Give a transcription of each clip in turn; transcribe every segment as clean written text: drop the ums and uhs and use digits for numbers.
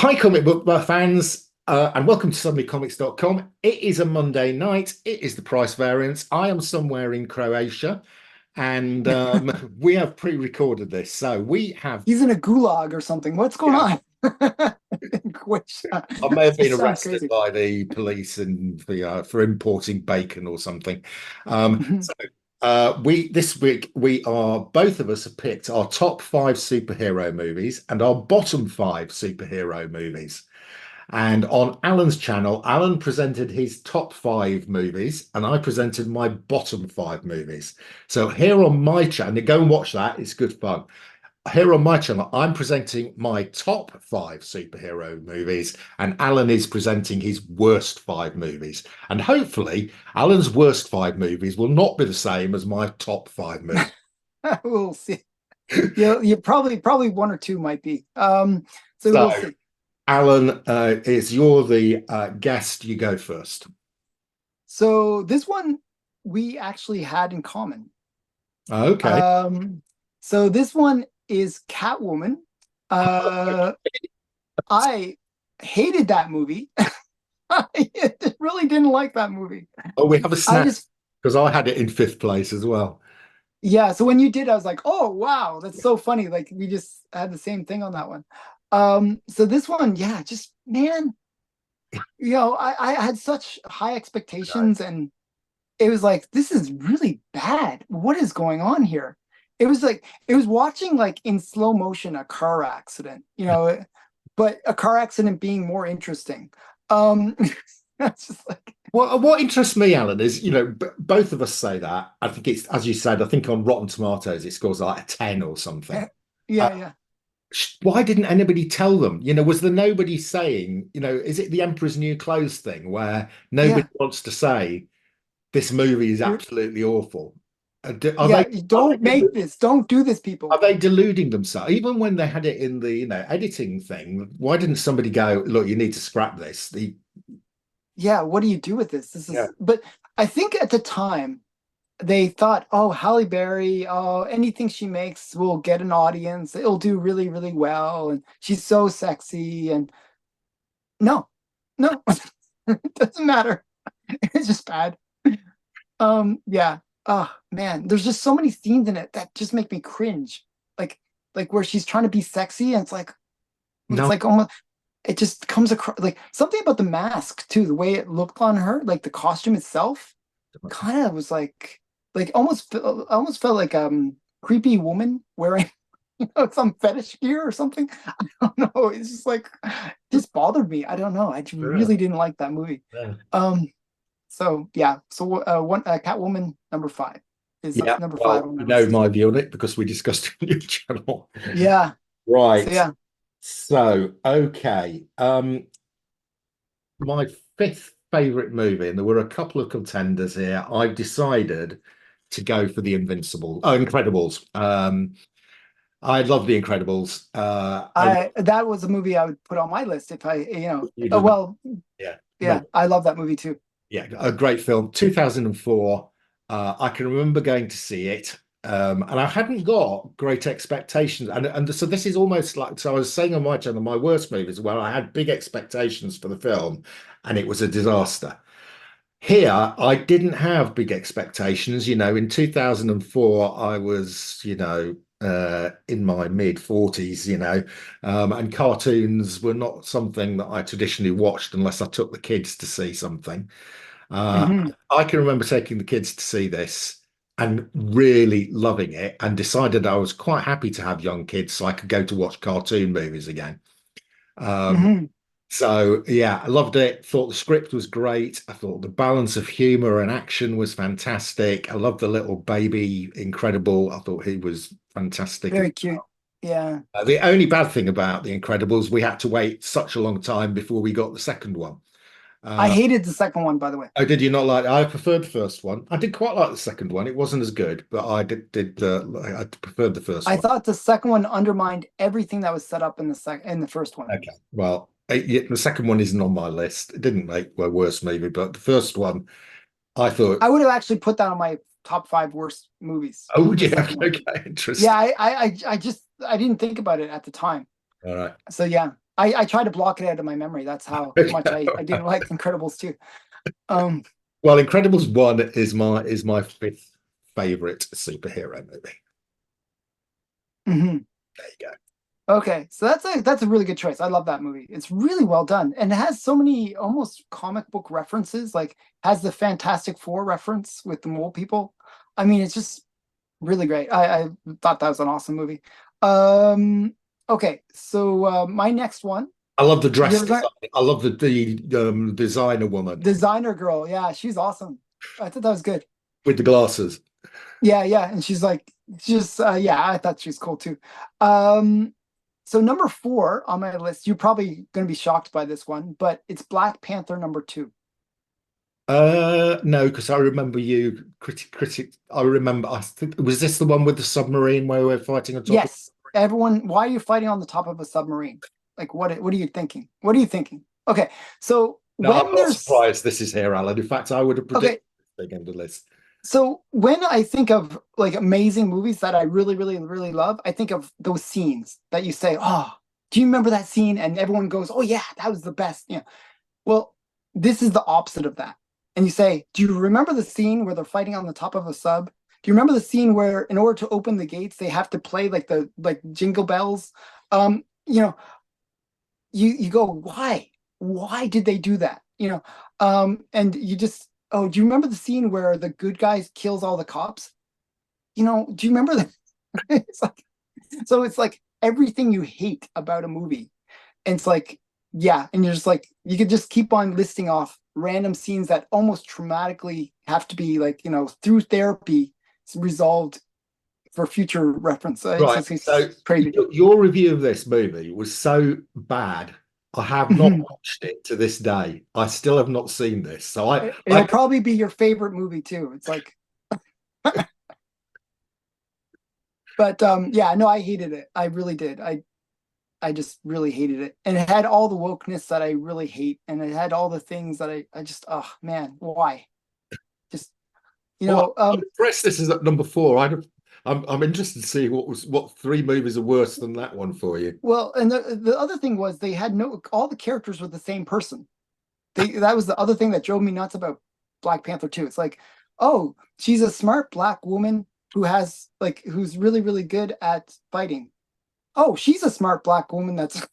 Hi, comic book fans, and welcome to suddenlycomics.com. It is a Monday night. It is the price variance. I am somewhere in Croatia, and we have pre-recorded this. So we have, He's in a gulag or something. What's going yeah, on? Which I may have been just sounds arrested crazy. by the police and for importing bacon or something. Um, Mhm. so we this week we are both of us have picked our top five superhero movies and our bottom five superhero movies. And on Alan's channel, Alan presented his top five movies, and I presented my bottom five movies. So here on my channel, go and watch that, it's good fun. Here on my channel, I'm presenting my top five superhero movies, and Alan is presenting his worst five movies. And hopefully, Alan's worst five movies will not be the same as my top five movies. We'll see. You probably one or two might be. So So, we'll see. Alan, is you're the guest, you go first. So this one we actually had in common. Okay. Um, so this one is Catwoman. Uh, I hated that movie. I really didn't like that movie. Oh, we have a I snack just because I had it in fifth place as well. Yeah, so when you did, I was like, oh wow, that's so funny. Like we just had the same thing on that one. So this one, yeah, just man, I had such high expectations and it was like, this is really bad. What is going on here? It was like it was watching like in slow motion a car accident, but a car accident being more interesting. Um, that's just like, What interests me, Alan, is both of us say that. I think it's as you said. I think on Rotten Tomatoes it scores like a 10 or something. Uh, yeah, yeah, why didn't anybody tell them? Was there nobody saying? Is it the Emperor's New Clothes thing where nobody yeah. wants to say this movie is You're absolutely awful? Are Yeah, they you don't make this. Don't do this, are people. they deluding themselves? Even when they had it in the editing thing, why didn't somebody go, look, you need to scrap this? Yeah, what do you do with this? Yeah. But I think at the time they thought, oh, Halle Berry, oh, anything she makes will get an audience. It'll do really, really well. And she's so sexy. And no, no, it doesn't matter. It's just bad. Yeah. Oh man, there's just so many scenes in it that just make me cringe. Like, like where she's trying to be sexy, and it's No. like almost it just comes across like something about the mask too, the way it looked on her, like the costume itself, kind of was like almost felt like creepy woman wearing some fetish gear or something. I don't know. It's just like just bothered me. I don't know. I Yeah. really didn't like that movie. Yeah. Um, so yeah. So one Catwoman number five is Yeah, number five well, on my you know list. my view on it because we discussed it on your channel. Yeah. So Right. yeah. So, okay. My fifth favorite movie, and there were a couple of contenders here. I've decided to go for The Invincible. Oh, Incredibles. I love The Incredibles. I I That was a movie I would put on my list if you did that. well, Yeah. No, yeah, I love that movie too. yeah, a great film. 2004. I can remember going to see it. And I hadn't got great expectations. And so this is almost like, so I was saying on my channel, my worst movies where I had big expectations for the film and it was a disaster. Here, I didn't have big expectations. In 2004, I was, in my mid 40s, and cartoons were not something that I traditionally watched unless I took the kids to see something. Uh, Hmm. I can remember taking the kids to see this and really loving it and decided I was quite happy to have young kids so I could go to watch cartoon movies again. Um, Hmm. so yeah, I loved it. Thought the script was great. I thought the balance of humor and action was fantastic. I loved the little baby Incredible. I thought he was fantastic. Very cute. Yeah. The only bad thing about The Incredibles, we had to wait such a long time before we got the second one. I Uh, hated the second one, by the way. oh, did you not like? I preferred the first one. I did quite like the second one. It wasn't as good, but I preferred the first I one. thought the second one undermined everything that was set up in the first one. Okay, well, yeah, the second one isn't on my list. It didn't make my worst movie, but the first one, I thought, I would have actually put that on my top five worst movies. oh The yeah, second one. okay, Yeah, interesting. I just I didn't think about it at the time. All right. So yeah. I try to block it out of my memory. That's how much I didn't like Incredibles 2. Um, Well, Incredibles 1 is my fifth favorite superhero movie. mhm. There you go. Okay, so that's a really good choice. I love that movie. It's really well done, and it has so many almost comic book references. Like has the Fantastic Four reference with the mole people. I mean, it's just really great. I thought that was an awesome movie. Um, okay, so my next one. I love the You dress ever got design. I love the designer woman Designer Girl? Yeah, she's awesome. I thought that was good. with the glasses. Yeah, yeah, and she's like, just yeah, I thought she was cool too. Um, so number four on my list, you're probably going to be shocked by this one, but it's Black Panther number two. No, because I remember you critic. I remember. I think was this the one with the submarine where we're fighting on top of? Yes, everyone, why are you fighting on the top of a submarine? Like, what are you thinking? What are you thinking? Okay, so No, I'm when not there's surprised this is here, Alan. In fact, I would have predicted okay, this big end of the list. so when I think of like amazing movies that I really, really, really love, I think of those scenes that you say, "Oh, do you remember that scene?" And everyone goes, "Oh yeah, that was the best." Yeah. Well, this is the opposite of that. And you say, "Do you remember the scene where they're fighting on the top of a sub? Do you remember the scene where, in order to open the gates, they have to play like the like jingle bells?" You know, you go, "Why? Why did they do that?" And you just, "Oh, do you remember the scene where the good guys kills all the cops?" Do you remember that? It's like, so it's like everything you hate about a movie. And it's like, yeah, and you're just like, you could just keep on listing off random scenes that almost traumatically have to be like, through therapy resolved for future reference. Right. It's So crazy. your review of this movie was so bad. I have not watched it to this day. I still have not seen this. So It'll probably be your favorite movie too. It's like, but yeah, no, I hated it. I really did. I just really hated it. And it had all the wokeness that I really hate. And it had all the things that I just, oh man, why? Just, you well, know, I'm um, impressed this is at number four. I'm interested to see what three movies are worse than that one for you. well, and the other thing was they had no all the characters were the same person. That was the other thing that drove me nuts about Black Panther 2. It's like, oh, she's a smart black woman who's really, really good at fighting. Oh, she's a smart black woman that's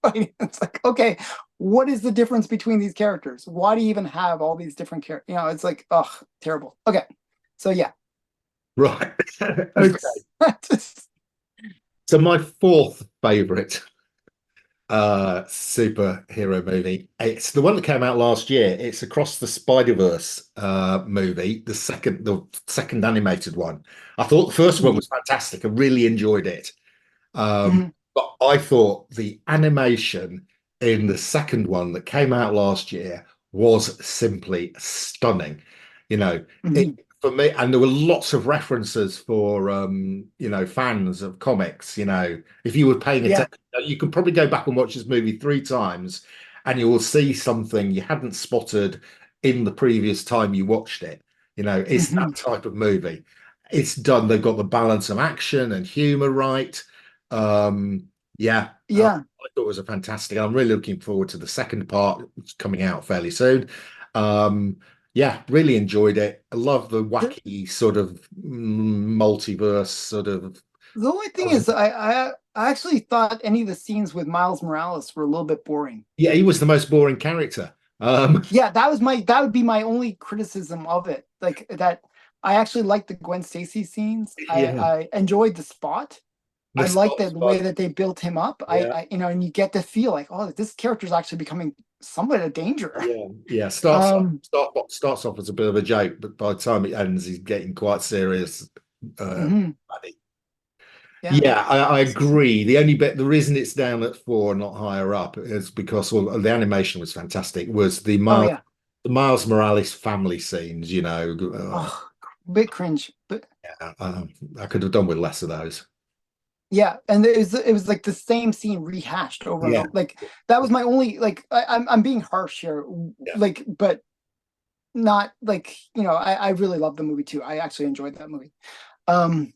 fighting. It's like, okay, what is the difference between these characters? Why do you even have all these different characters? It's like, oh, terrible. Okay. So yeah, Right. Okay. it's just, So my fourth favorite superhero movie. It's the one that came out last year. It's Across the Spider-Verse movie, the second animated one. I thought the first one mhm, was fantastic. I really enjoyed it. mhm, But I thought the animation in the second one that came out last year was simply stunning. You know, it mhm. for me, and there were lots of references for fans of comics. If you were paying Yeah. attention, you could probably go back and watch this movie three times, and you will see something you hadn't spotted in the previous time you watched it. It's that Mhm. type of movie. It's done. They've got the balance of action and humor right. um, yeah, Yeah. I thought it was a fantastic. I'm really looking forward to the second part, which is coming out fairly soon. Um, yeah, really enjoyed it. I love the The, wacky sort of multiverse sort of. the only thing is I actually thought any of the scenes with Miles Morales were a little bit boring. Yeah, he was the most boring character. Yeah, that would be my only criticism of it. Like that I actually liked the Gwen Stacy scenes. Yeah, I enjoyed the spot. the I like spot that was the way fun. that they built him up. Yeah, And you get to feel like, oh, this character is actually becoming somewhat a danger. yeah, yeah. Starts off, Um, starts off as a bit of a joke, but by the time it ends, he's getting quite serious. Uh, mhm, yeah. Yeah, I agree. The reason it's down at four, not higher up, is because the animation was fantastic. Was Oh yeah. the Miles Morales family scenes? Oh, bit cringe, but Yeah, I could have done with less of those. yeah, and it was like the same scene rehashed over and Yeah, over. Like that was my only like I'm being harsh here, yeah. like, but not like I really love the movie too. I actually enjoyed that movie. Um,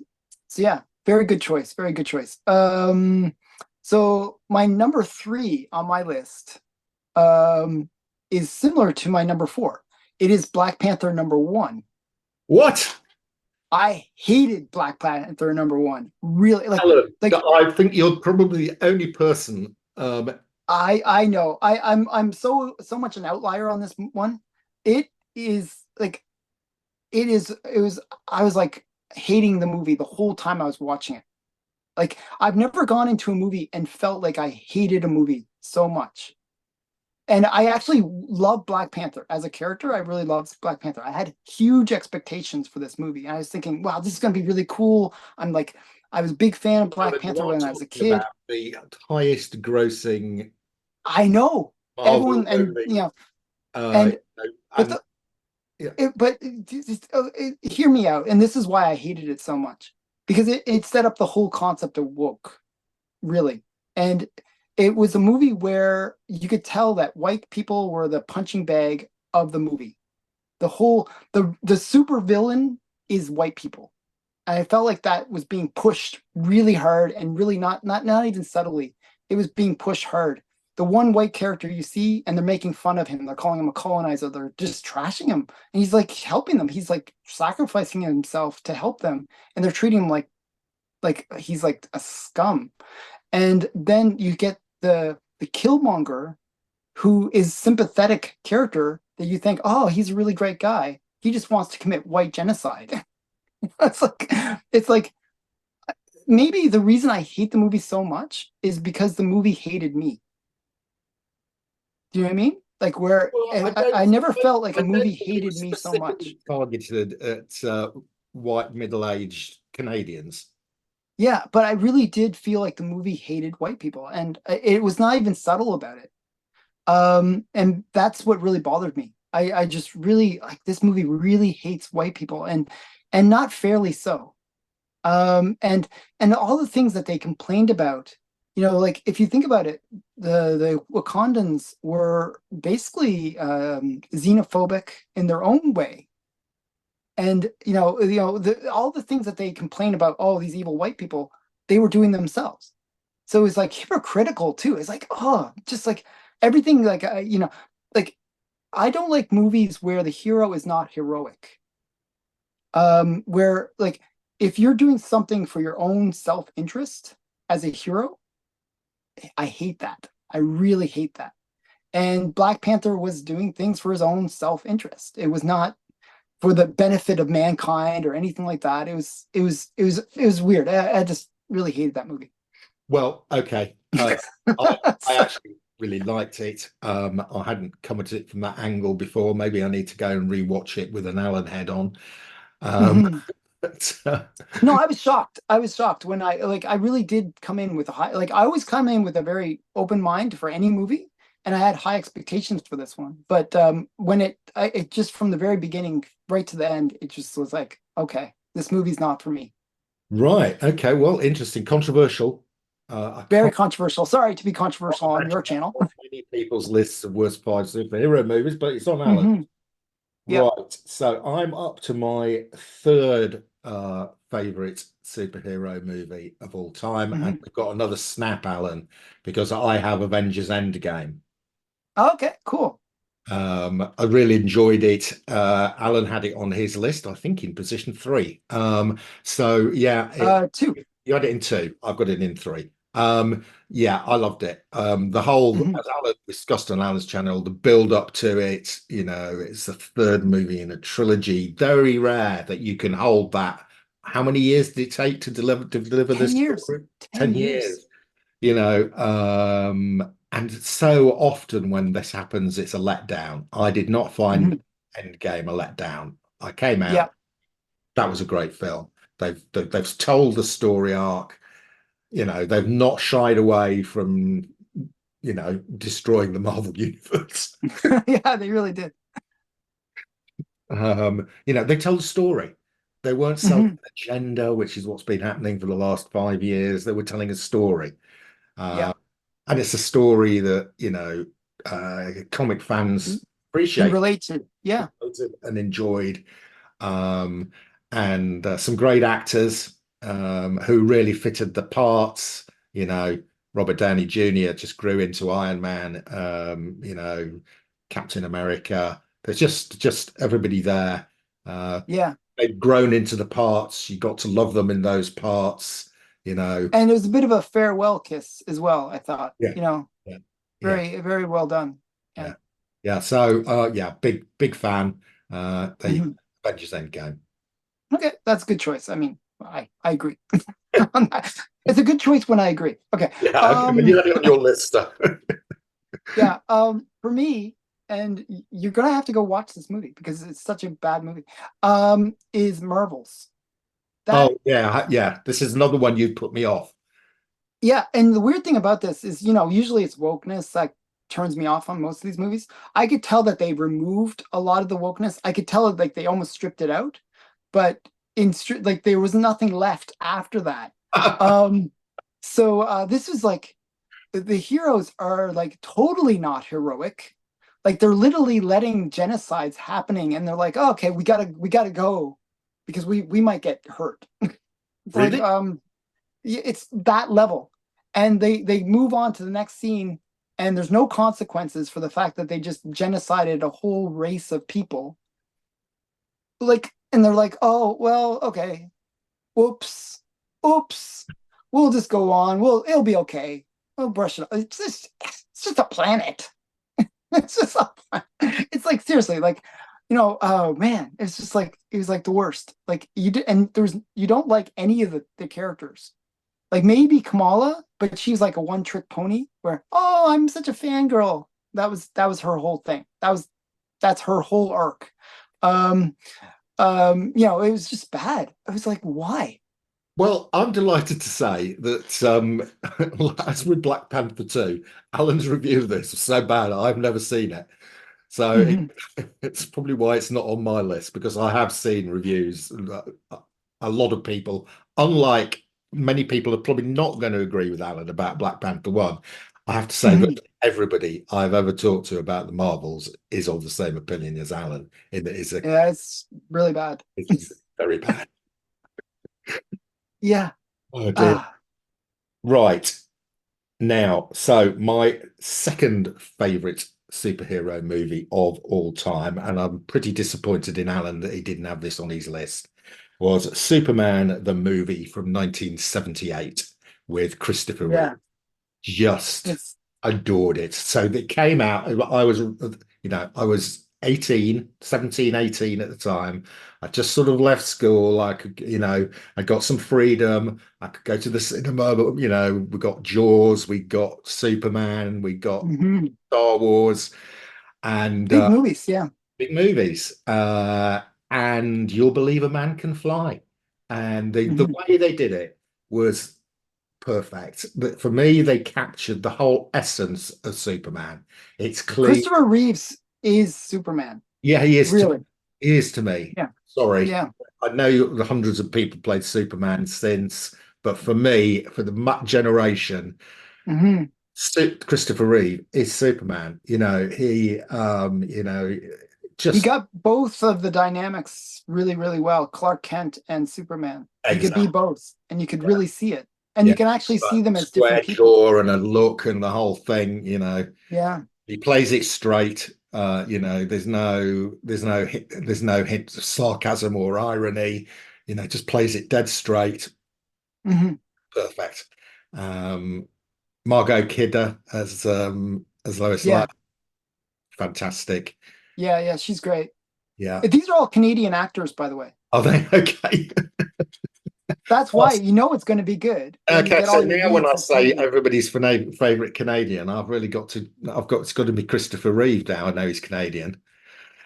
so yeah, very good choice, very good choice. So my number three on my list um, is similar to my number four. It is Black Panther number one. What? I hated Black Panther number one. Really, Alan, like I think you're probably the only person. I know I'm so much an outlier on this one. It is like it was I was like hating the movie the whole time I was watching it. Like I've never gone into a movie and felt like I hated a movie so much. And I actually love Black Panther as a character. I really loved Black Panther. I had huge expectations for this movie. And I was thinking, wow, this is going to be really cool. I was a big fan of Black Alan, you Panther are when I was a talking kid. about the highest grossing I know Marvel everyone, and movie. and but And the yeah, but hear me out. And this is why I hated it so much because it set up the whole concept of woke, really. And it was a movie where you could tell that white people were the punching bag of the movie. The super villain is white people. And I felt like that was being pushed really hard and really not even subtly. It was being pushed hard. The one white character you see, and they're making fun of him. They're calling him a colonizer. They're just trashing him, and he's like helping them. He's like sacrificing himself to help them, and they're treating him like he's like a scum. And then you get the Killmonger, who is sympathetic character that you think, oh, he's a really great guy. He just wants to commit white genocide. it's like it's like maybe the reason I hate the movie so much is because the movie hated me. Do you know what I mean? Like where well, I never felt like I a don't movie think it hated was me so much. specifically targeted at white middle-aged Canadians. Yeah, but I really did feel like the movie hated white people, and it was not even subtle about it. And that's what really bothered me. I just really like this movie really hates white people, and not fairly so. And all the things that they complained about, like if you think about it, the Wakandans were basically xenophobic in their own way. And all the things that they complain about, oh, these evil white people, they were doing themselves. So it's like hypocritical too. It's like, oh, just like everything, like like I don't like movies where the hero is not heroic. Where like if you're doing something for your own self-interest as a hero, I hate that. I really hate that. And Black Panther was doing things for his own self-interest. It was not for the benefit of mankind or anything like that. It was weird. I just really hated that movie. Well, okay. I actually really liked it. I hadn't come at it from that angle before. Maybe I need to go and rewatch it with an Allen head on. Um, but, No, I was shocked. I was shocked when I really did come in with a high, like I always come in with a very open mind for any movie, and I had high expectations for this one. But when it just from the very beginning right to the end, it just was like, okay, this movie's not for me. right. Okay. Well, interesting. Controversial. I Very can't controversial. Sorry to be controversial on your imagine that channel. on many people's lists of worst five superhero movies, but it's on Alan. Hmm. Yep. Right. So I'm up to my third favorite superhero movie of all time, and Hmm. we've got another snap, Alan, because I have Avengers Endgame. Okay, cool. I really enjoyed it. Alan had it on his list, I think, in position three. So yeah, Two. you had it in two. I've got it in three. Yeah, I loved it. The whole, Hmm. as Alan discussed on Alan's channel, the build up to it, it's the third movie in a trilogy. Very rare that you can hold that. How many years did it take to deliver 10 this years. story? 10 10 years. years. And so often when this happens, it's a letdown. I did not find Hmm. Endgame a letdown. I came out, Yep. that was a great film. They've told the story arc. They've not shied away from, destroying the Marvel universe. Yeah, they really did. They told a story. They weren't selling Hmm. an agenda, which is what's been happening for the last 5 years. They were telling a story. Uh, Yep. and it's a story that, comic Can fans can appreciate relate to. Yeah. and enjoyed. Um, and some great actors who really fitted the parts. You know, Robert Downey Jr. just grew into Iron Man, Captain America. There's just everybody there. Uh, Yeah. they've grown into the parts. You got to love them in those parts, you know. And it was a bit of a farewell kiss as well, I thought. Yeah, You know, yeah, yeah, very, very well done. Yeah. yeah, yeah. So, yeah, big fan. The Mhm. Avengers Endgame. Okay, that's a good choice. I mean, I agree. It's a good choice when I agree. Okay. Yeah, okay, but you Um, had it on your list. yeah, for me, and you're gonna have to go watch this movie because it's such a bad movie. Is Marvels. That Oh, yeah, yeah. This is another one you put me off. Yeah, and the weird thing about this is, usually it's wokeness that turns me off on most of these movies. I could tell that they removed a lot of the wokeness. I could tell it like they almost stripped it out, but like there was nothing left after that. Um, so this was like the heroes are like totally not heroic. Like they're literally letting genocides happening, and they're like, oh, okay, we gotta go because we might get hurt. It's like Really? it's that level, and they move on to the next scene, and there's no consequences for the fact that they just genocided a whole race of people. Like, and they're like, oh well, okay, oops, oops, we'll just go on. It'll be okay. We'll brush it. It's just a planet. It's just it's like seriously, like, oh man, it's just like it was like the worst. Like and you don't like any of the characters. Like maybe Kamala, but she's like a one-trick pony where, oh, I'm such a fangirl. That was her whole thing. That's her whole arc. Um, it was just bad. I was like, why? Well, I'm delighted to say that as with Black Panther 2, Alan's review of this was so bad I've never seen it. So Mhm. it's probably why it's not on my list because I have seen reviews. A lot of people, unlike many people, are probably not going to agree with Alan about Black Panther 1. I have to say Mhm. that everybody I've ever talked to about the Marvels is of the same opinion as Alan. In that Yeah, it's really bad. it's very bad. Yeah. Oh dear. Ah, Right. Now, so my second favorite superhero movie of all time, and I'm pretty disappointed in Alan that he didn't have this on his list, was Superman the movie from 1978 with Christopher Reeve. yeah. Just It's adored it. So it came out, I was 18, 17, 18 at the time. I just sort of left school. I got some freedom. I could go to the cinema, but we got Jaws, we got Superman, we got mhm. Star Wars, and Big movies. Yeah. big movies. And You'll Believe a Man Can Fly. And the Mhm. way they did it was perfect. But for me, they captured the whole essence of Superman. It's clean. Christopher Reeves is Superman. Yeah, he is to Really. he is to me. Yeah. Sorry, Yeah. I know the hundreds of people played Superman since, but for me, for the generation, Mhm. Christopher Reeve is Superman. He Just got both of the dynamics really, really well. Clark Kent and Superman. He could be exactly. both, and you could Yeah, really see it. And you yeah. can actually see But them as different square people. jaw and a look and the whole thing. Yeah. He plays it straight. There's no hint of sarcasm or irony. Just plays it dead straight. Hmm. Perfect. Um, Margot Kidder as Lois Lane. Yeah. Fantastic. Yeah. Yeah. She's great. Yeah. These are all Canadian actors, by the way. Are they okay? That's why you know it's going to be good when you Okay, get so all your now when leads I as say Canadian. everybody's favorite Canadian, it's got to be Christopher Reeve now. I know he's Canadian.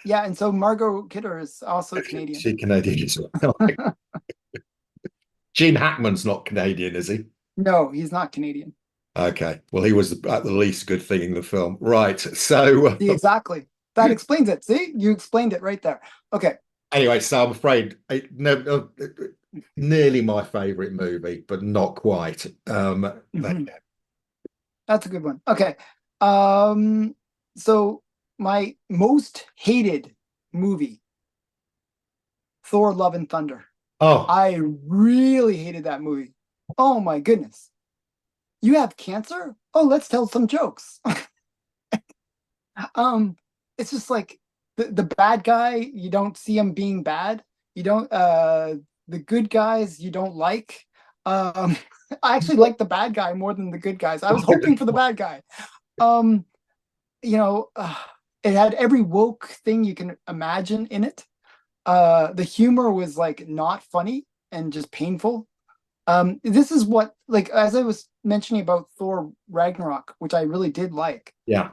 Yeah. And so Margot Kidder is also Canadian. She Canadian as well. Gene Hackman's not Canadian, is he? No, he's not Canadian. Okay. Well, he was at the least good thing in the film. Right. So See, exactly. That explains it. See, you explained it right there. Okay. anyway, so I'm afraid nearly my favorite movie, but not quite. Mhm. That's a good one. Okay. Um, so my most hated movie, Thor: Love and Thunder. Oh, I really hated that movie. Oh my goodness. you have cancer? Oh, let's tell some jokes. um, it's just like the bad guy, you don't see him being bad. You don't the good guys you don't like. Um, I actually like the bad guy more than the good guys. I was hoping for the bad guy. Um, you know, it had every woke thing you can imagine in it. The humor was like not funny and just painful. This is what, like, as I was mentioning about Thor Ragnarok, which I really did like. Yeah.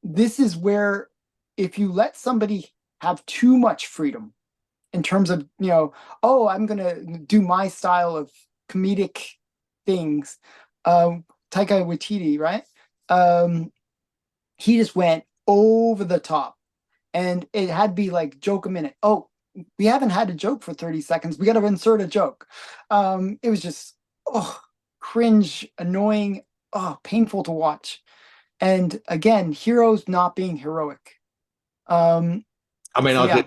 This is where if you let somebody have too much freedom in terms of, oh, I'm gonna do my style of comedic things. Taika Waititi, right? He just went over the top, and it had to be like joke a minute. Oh, we haven't had a joke for 30 seconds. We got to insert a joke. It was just cringe, annoying, painful to watch. And again, heroes not being heroic. Um, I mean, so yeah,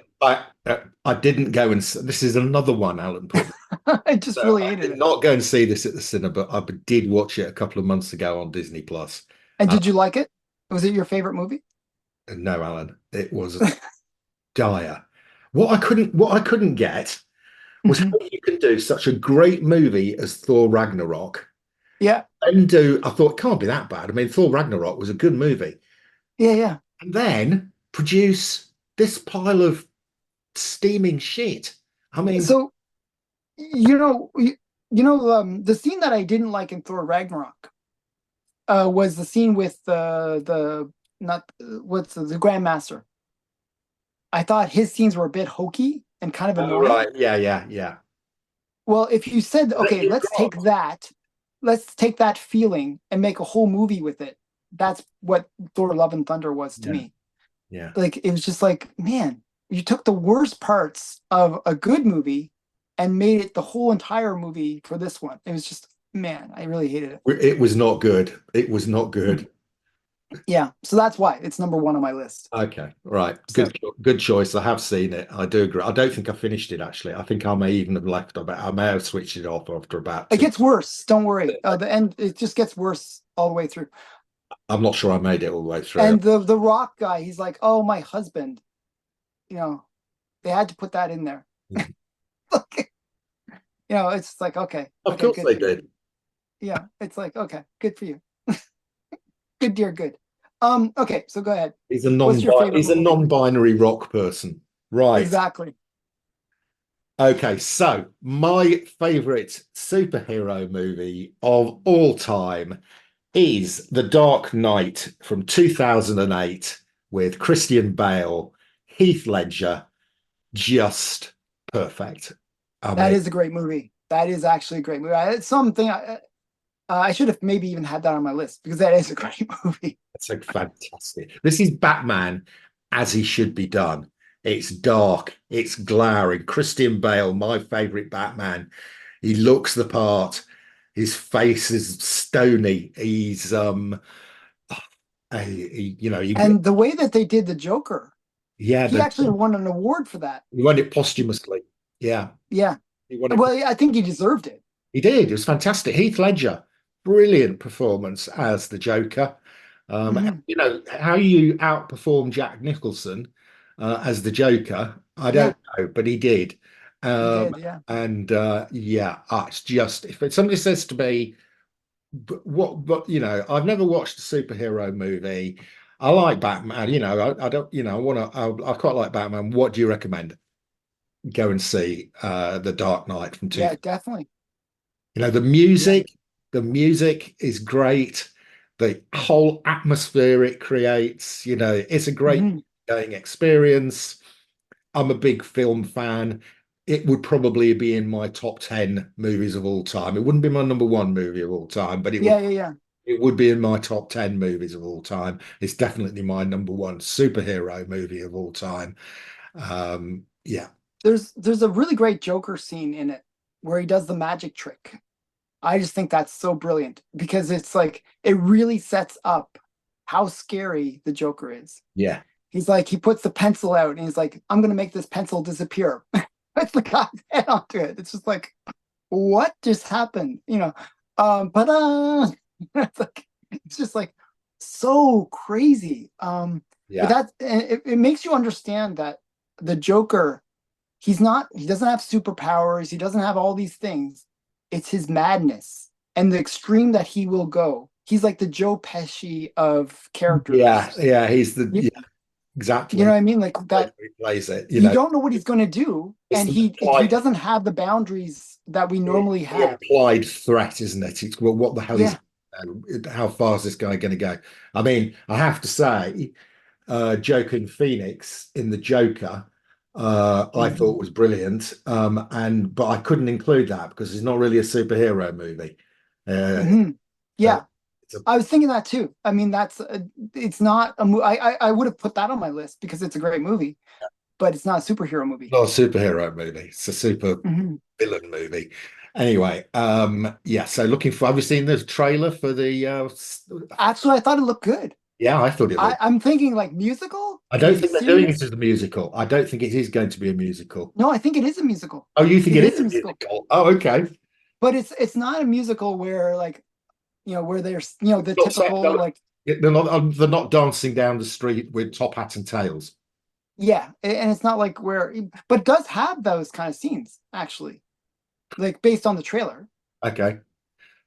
I didn't go and this is another one Alan put. I just So really I hated did it. not go and see this at the cinema, but I did watch it a couple of months ago on Disney Plus. And Uh, did you like it? Was it your favorite movie? no, Alan, it was dire. What I couldn't get was how Mhm. you can do such a great movie as Thor Ragnarok Yeah, and do. I thought it can't be that bad. I mean, Thor Ragnarok was a good movie, yeah, yeah. and then produce this pile of steaming shit. I mean, So the scene that I didn't like in Thor Ragnarok was the scene with the not what's the Grandmaster. I thought his scenes were a bit hokey and kind of oh, annoying. right, yeah, yeah, yeah. Well, if you said, That okay, you got. let's take that feeling and make a whole movie with it. That's what Thor: Love and Thunder was to Yeah, me. yeah. Like it was just like, man, you took the worst parts of a good movie and made it the whole entire movie for this one. It was just, man, I really hated it. It was not good. It was not Mhm. good. Yeah, so that's why it's number one on my list. Okay, right. So Good choice. I have seen it. I do agree. I don't think I finished it actually. I think I may even have left about. I may have switched it off after about it two. gets worse. Don't worry. The end, it just gets worse all the way through. I'm not sure I made it all the way through. And the Rock guy, he's like, "Oh, my husband." You know, they had to put that in there. It's like, Of okay, course good they for you. did. Yeah, it's like, okay, good for you. Good, dear, good. Okay, so go ahead. What's your favorite He's a movie? non-binary rock person. Right. Exactly. Okay, so my favorite superhero movie of all time is The Dark Knight from 2008 with Christian Bale, Heath Ledger, just perfect. I That mean, is a great movie. That is actually a great movie. It's something I should have maybe even had that on my list because that is a great movie. it's like fantastic. This is Batman as he should be done. It's dark, it's glowering. Christian Bale, my favorite Batman. He looks the part. His face is stony. He And the way that they did the Joker, yeah, he actually won an award for that. he won it posthumously. Yeah, Yeah. he won it. Well, yeah, I think he deserved it. He did. It was fantastic. Heath Ledger, brilliant performance as the Joker. Hmm. How you outperform Jack Nicholson as the Joker, I Yeah, don't know, but he did. he Um, did. Yeah. and yeah, it's just if somebody says to me, but I've never watched a superhero movie. I like Batman. I don't. I want to. I quite like Batman. What do you recommend? Go and see The Dark Knight from two. Yeah, definitely. The Yeah. music is great. The whole atmosphere it creates, it's a great Hmm. going experience. I'm a big film fan. It would probably be in my top 10 movies of all time. It wouldn't be my number one movie of all time, but Yeah, yeah, yeah. it would be in my top 10 movies of all time. It's definitely my number one superhero movie of all time. Yeah. There's a really great Joker scene in it where he does the magic trick. I just think that's so brilliant because it's like it really sets up how scary the Joker is. Yeah. He's like he puts the pencil out and he's like, I'm gonna make this pencil disappear. It's the guy's head onto it. It's just like, what just happened? But It's like it's just like so crazy. But Yeah. that it makes you understand that the Joker, he doesn't have superpowers, he doesn't have all these things. It's his madness and the extreme that he will go. He's like the Joe Pesci of Yeah, characters. yeah, he's the You, yeah, you know exactly what I mean? Like the way that he plays it. You you know, don't know what he's going to do, it's and the he implied, doesn't have the boundaries that we normally the have. implied threat, isn't it? It's well, what the hell is Yeah. how far is this guy going to go? I mean, I have to say, Joaquin Phoenix in the Joker, I thought Mhm. was brilliant. And but I couldn't include that because it's not really a superhero movie. Uh, Mhm. uh, Yeah. it's a I was thinking that too. I mean, it's not a movie. I would have put that on my list because it's a great movie, but it's not a superhero movie. not a superhero movie. It's a super Mhm. villain movie. Anyway, yeah. So looking for. Have you seen the trailer for the? Actually, I thought it looked good. Yeah, I thought it looked. I'm thinking like musical. I Are don't you think they're doing it serious? as a musical. I don't think it is going to be a musical. No, I think it is a musical. Oh, you think It it is is a a musical, musical? Oh, okay. but it's not a musical where like where there's the Not so, typical like they're not dancing down the street with top hats and tails. yeah, and it's not like where, but it does have those kind of scenes actually, like based on the trailer. Okay.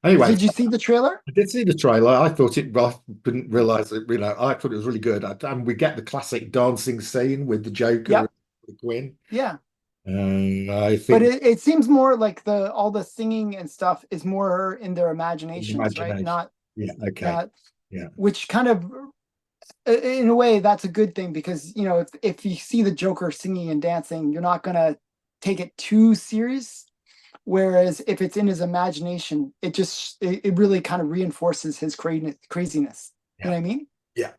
Anyway, Did you see the trailer? I did see the trailer. I thought it. I didn't realize it. You know, I thought it was really good. And we get the classic dancing scene with the Joker and Yep. the Queen. Yeah. And I But think it seems more like the all the singing and stuff is more in their in imaginations, right? imagination. Not Yeah. Okay. not Yeah. which kind of in a way that's a good thing because if you see the Joker singing and dancing, you're not gonna take it too serious. Whereas if it's in his imagination, it really kind of reinforces his craziness. You Yeah. know what I mean? Yeah.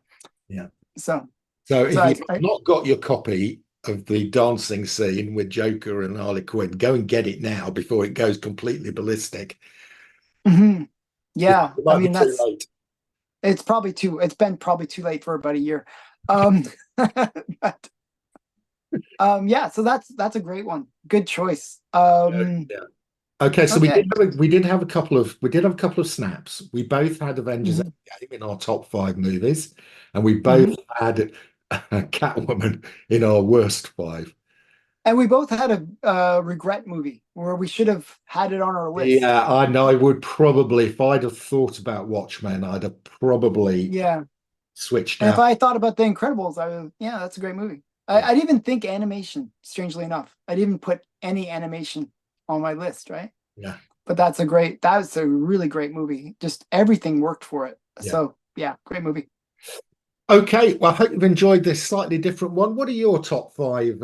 Yeah. So So so if you've I not got your copy of the dancing scene with Joker and Harley Quinn, go and get it now before it goes completely ballistic. mhm. It Yeah, I might be mean too that's late. it's been probably too late for about a year. Um but yeah, so that's a great one. Good choice. Yeah. Okay, so Okay. we did have a couple of snaps. We both had Avengers Mhm, Endgame in our top five movies, and we both mhm. had Catwoman in our worst five. And we both had a regret movie where we should have had it on our list. Yeah, I know. I would probably, if I'd have thought about Watchmen, I'd have probably Yeah. switched And if out. I thought about The Incredibles, yeah, that's a great movie. Yeah, I didn't even think animation, strangely enough. I didn't even put any animation on my list, right? yeah, But that's a really great movie. Just everything worked for it. yeah. So yeah, great movie. Okay, well, I hope you've enjoyed this slightly different one. What are your top five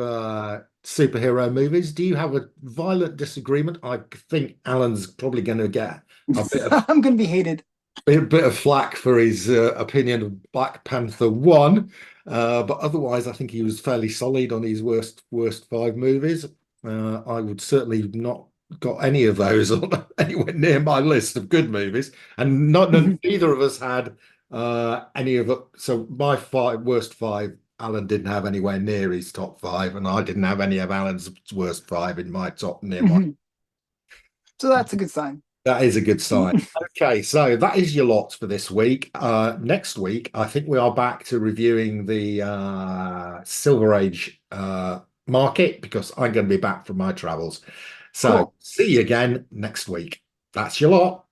superhero movies? Do you have a violent disagreement? I think Alan's probably going to get a I'm gonna be hated. bit of flack for his opinion of Black Panther 1, but otherwise, I think he was fairly solid on his worst five movies. I would certainly not got any of those on anywhere near my list of good movies, and not neither of us had any of it. So my five worst five, Alan didn't have anywhere near his top five, and I didn't have any of Alan's worst five in my top near my. So that's a good sign. That is a good sign. Okay, so that is your lot for this week. Next week, I think we are back to reviewing the Silver Age market because I'm going to be back from my travels. So Cool. see you again next week. That's your lot.